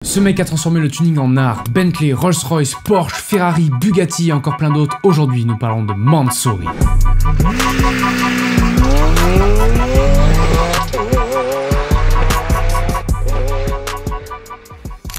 Ce mec a transformé le tuning en art. Bentley, Rolls-Royce, Porsche, Ferrari, Bugatti et encore plein d'autres. Aujourd'hui, nous parlons de Mansory.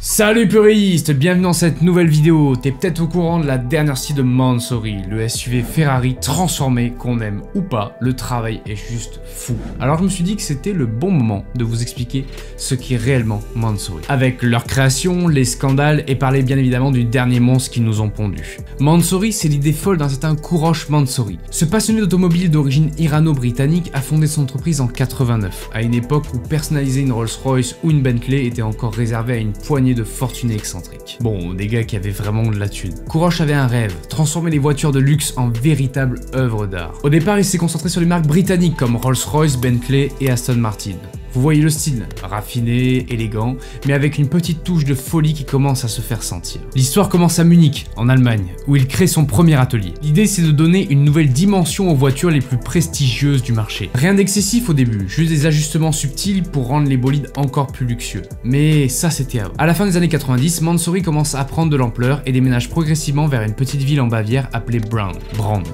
Salut puristes, bienvenue dans cette nouvelle vidéo. T'es peut-être au courant de la dernière sortie de Mansory, le SUV Ferrari transformé, qu'on aime ou pas, le travail est juste fou. Alors je me suis dit que c'était le bon moment de vous expliquer ce qu'est réellement Mansory. Avec leur création, les scandales et parler bien évidemment du dernier monstre qu'ils nous ont pondu. Mansory, c'est l'idée folle d'un certain Kourosh Mansory. Ce passionné d'automobile d'origine irano-britannique a fondé son entreprise en 89, à une époque où personnaliser une Rolls-Royce ou une Bentley était encore réservé à une poignée de fortunés excentriques. Bon, des gars qui avaient vraiment de la thune. Kourosh avait un rêve, transformer les voitures de luxe en véritables œuvres d'art. Au départ, il s'est concentré sur les marques britanniques comme Rolls-Royce, Bentley et Aston Martin. Vous voyez le style, raffiné, élégant, mais avec une petite touche de folie qui commence à se faire sentir. L'histoire commence à Munich, en Allemagne, où il crée son premier atelier. L'idée c'est de donner une nouvelle dimension aux voitures les plus prestigieuses du marché. Rien d'excessif au début, juste des ajustements subtils pour rendre les bolides encore plus luxueux. Mais ça c'était avant. À la fin des années 90, Mansory commence à prendre de l'ampleur et déménage progressivement vers une petite ville en Bavière appelée Brand,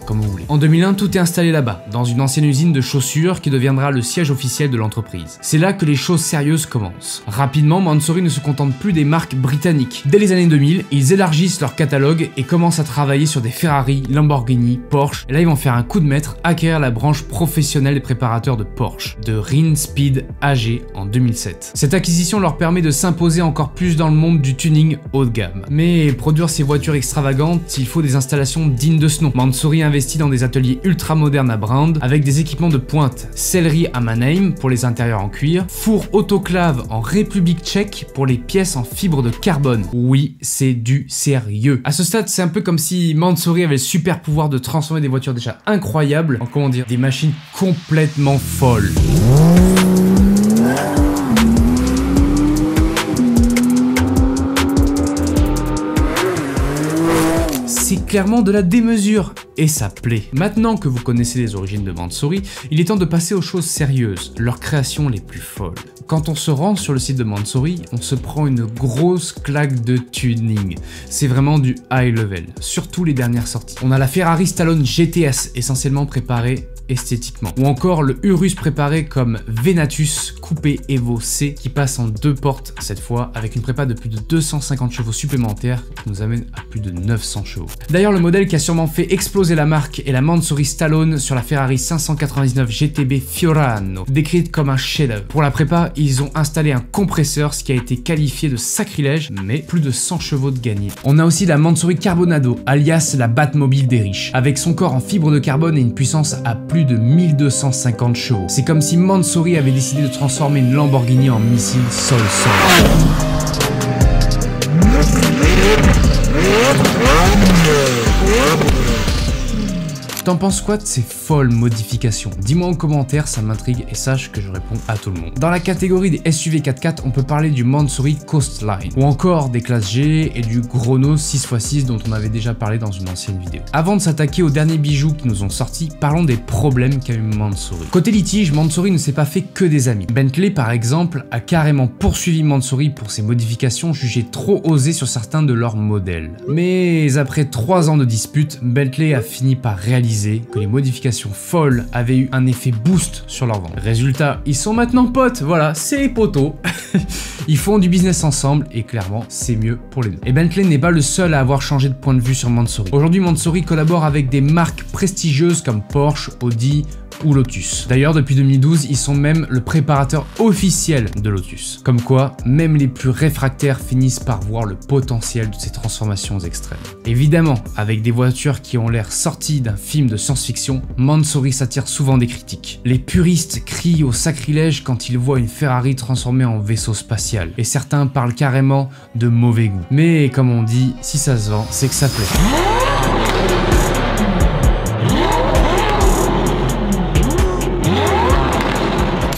comme vous voulez. En 2001, tout est installé là-bas, dans une ancienne usine de chaussures qui deviendra le siège officiel de l'entreprise. C'est là que les choses sérieuses commencent. Rapidement, Mansory ne se contente plus des marques britanniques. Dès les années 2000, ils élargissent leur catalogue et commencent à travailler sur des Ferrari, Lamborghini, Porsche. Et là, ils vont faire un coup de maître, acquérir la branche professionnelle des préparateurs de Porsche, de Rhin Speed AG en 2007. Cette acquisition leur permet de s'imposer encore plus dans le monde du tuning haut de gamme. Mais produire ces voitures extravagantes, il faut des installations dignes de ce nom. Mansory investit dans des ateliers ultra modernes à Brand, avec des équipements de pointe, sellerie à Mannheim pour les intérieurs en cuir, four autoclave en République tchèque pour les pièces en fibre de carbone. Oui, c'est du sérieux. À ce stade, c'est un peu comme si Mansory avait le super pouvoir de transformer des voitures déjà incroyables en, comment dire, des machines complètement folles. C'est clairement de la démesure, et ça plaît. Maintenant que vous connaissez les origines de Mansory, il est temps de passer aux choses sérieuses, leurs créations les plus folles. Quand on se rend sur le site de Mansory, on se prend une grosse claque de tuning. C'est vraiment du high level, surtout les dernières sorties. On a la Ferrari Stallone GTS, essentiellement préparée esthétiquement, ou encore le Urus préparé comme Venatus Coupé Evo C qui passe en 2 portes cette fois avec une prépa de plus de 250 chevaux supplémentaires qui nous amène à plus de 900 chevaux. D'ailleurs le modèle qui a sûrement fait exploser la marque est la Mansory Stallone sur la Ferrari 599 GTB Fiorano, décrite comme un chef-d'œuvre. Pour la prépa, ils ont installé un compresseur, ce qui a été qualifié de sacrilège, mais plus de 100 chevaux de gagné. On a aussi la Mansory Carbonado, alias la Batmobile des riches, avec son corps en fibre de carbone et une puissance à plus de 1250 chevaux. C'est comme si Mansory avait décidé de transformer une Lamborghini en missile sol-sol. T'en penses quoi de ces folles modifications? Dis-moi en commentaire, ça m'intrigue et sache que je réponds à tout le monde. Dans la catégorie des SUV 4x4, on peut parler du Mansory Coastline, ou encore des classes G et du Chrono 6x6 dont on avait déjà parlé dans une ancienne vidéo. Avant de s'attaquer aux derniers bijoux qui nous ont sortis, parlons des problèmes qu'a eu Mansory. Côté litige, Mansory ne s'est pas fait que des amis. Bentley par exemple a carrément poursuivi Mansory pour ses modifications jugées trop osées sur certains de leurs modèles. Mais après 3 ans de dispute, Bentley a fini par réaliser que les modifications folles avaient eu un effet boost sur leur vente. Résultat, ils sont maintenant potes, voilà, c'est les potos. Ils font du business ensemble et clairement, c'est mieux pour les deux. Et Bentley n'est pas le seul à avoir changé de point de vue sur Mansory. Aujourd'hui, Mansory collabore avec des marques prestigieuses comme Porsche, Audi ou Lotus. D'ailleurs, depuis 2012, ils sont même le préparateur officiel de Lotus. Comme quoi, même les plus réfractaires finissent par voir le potentiel de ces transformations extrêmes. Évidemment, avec des voitures qui ont l'air sorties d'un film de science-fiction, Mansory s'attire souvent des critiques. Les puristes crient au sacrilège quand ils voient une Ferrari transformée en vaisseau spatial, et certains parlent carrément de mauvais goût. Mais comme on dit, si ça se vend, c'est que ça plaît.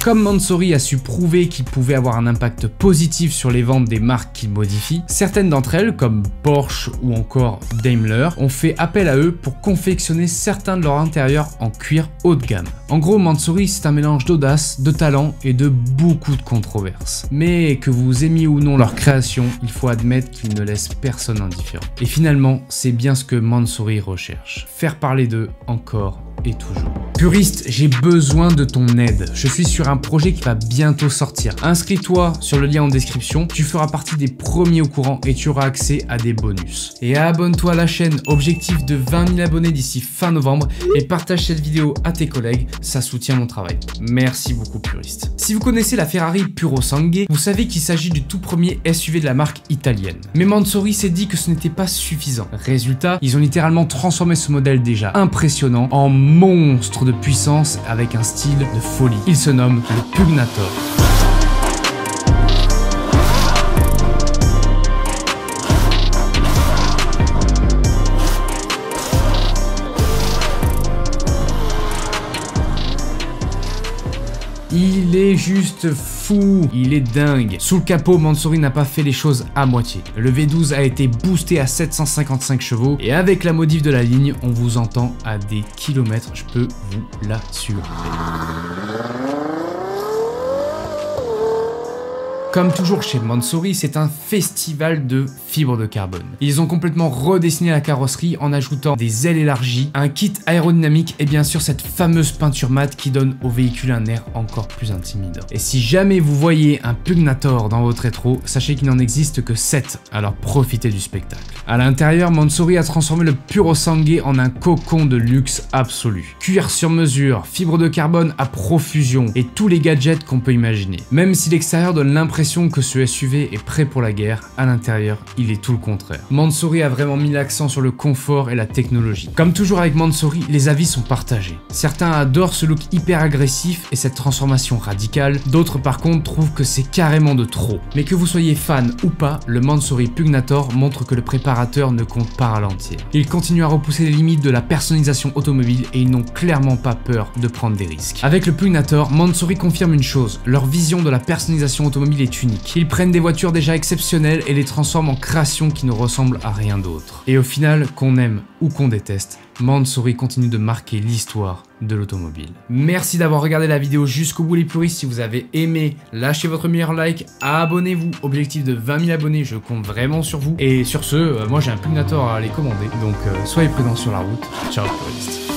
Comme Mansory a su prouver qu'il pouvait avoir un impact positif sur les ventes des marques qu'il modifie, certaines d'entre elles, comme Porsche ou encore Daimler, ont fait appel à eux pour confectionner certains de leurs intérieurs en cuir haut de gamme. En gros, Mansory, c'est un mélange d'audace, de talent et de beaucoup de controverses. Mais que vous aimiez ou non leur création, il faut admettre qu'ils ne laissent personne indifférent. Et finalement, c'est bien ce que Mansory recherche. Faire parler d'eux encore et toujours. Puriste, j'ai besoin de ton aide. Je suis sur un projet qui va bientôt sortir. Inscris-toi sur le lien en description, tu feras partie des premiers au courant et tu auras accès à des bonus. Et abonne-toi à la chaîne, objectif de 20 000 abonnés d'ici fin novembre, et partage cette vidéo à tes collègues, ça soutient mon travail. Merci beaucoup Puriste. Si vous connaissez la Ferrari Purosangue, vous savez qu'il s'agit du tout premier SUV de la marque italienne. Mais Mansory s'est dit que ce n'était pas suffisant. Résultat, ils ont littéralement transformé ce modèle déjà impressionnant en monstre de puissance avec un style de folie. Il se nomme le Pugnator. Il est juste fou, il est dingue. Sous le capot, Mansory n'a pas fait les choses à moitié. Le V12 a été boosté à 755 chevaux et avec la modif de la ligne, on vous entend à des kilomètres, je peux vous l'assurer. Comme toujours chez Mansory, c'est un festival de fibres de carbone. Ils ont complètement redessiné la carrosserie en ajoutant des ailes élargies, un kit aérodynamique et bien sûr cette fameuse peinture mate qui donne au véhicule un air encore plus intimidant. Et si jamais vous voyez un Pugnator dans votre rétro, sachez qu'il n'en existe que 7, alors profitez du spectacle. À l'intérieur, Mansory a transformé le Purosangue en un cocon de luxe absolu. Cuir sur mesure, fibres de carbone à profusion et tous les gadgets qu'on peut imaginer. Même si l'extérieur donne l'impression que ce SUV est prêt pour la guerre, à l'intérieur, il est tout le contraire. Mansory a vraiment mis l'accent sur le confort et la technologie. Comme toujours avec Mansory, les avis sont partagés. Certains adorent ce look hyper agressif et cette transformation radicale, d'autres par contre trouvent que c'est carrément de trop. Mais que vous soyez fan ou pas, le Mansory Pugnator montre que le préparateur ne compte pas ralentir. Il continue à repousser les limites de la personnalisation automobile et ils n'ont clairement pas peur de prendre des risques. Avec le Pugnator, Mansory confirme une chose, leur vision de la personnalisation automobile est unique. Ils prennent des voitures déjà exceptionnelles et les transforment en créations qui ne ressemblent à rien d'autre. Et au final, qu'on aime ou qu'on déteste, Mansory continue de marquer l'histoire de l'automobile. Merci d'avoir regardé la vidéo jusqu'au bout les puristes. Si vous avez aimé, lâchez votre meilleur like, abonnez-vous. Objectif de 20 000 abonnés, je compte vraiment sur vous. Et sur ce, moi j'ai un Pugnator à aller commander, donc soyez prudents sur la route. Ciao puristes.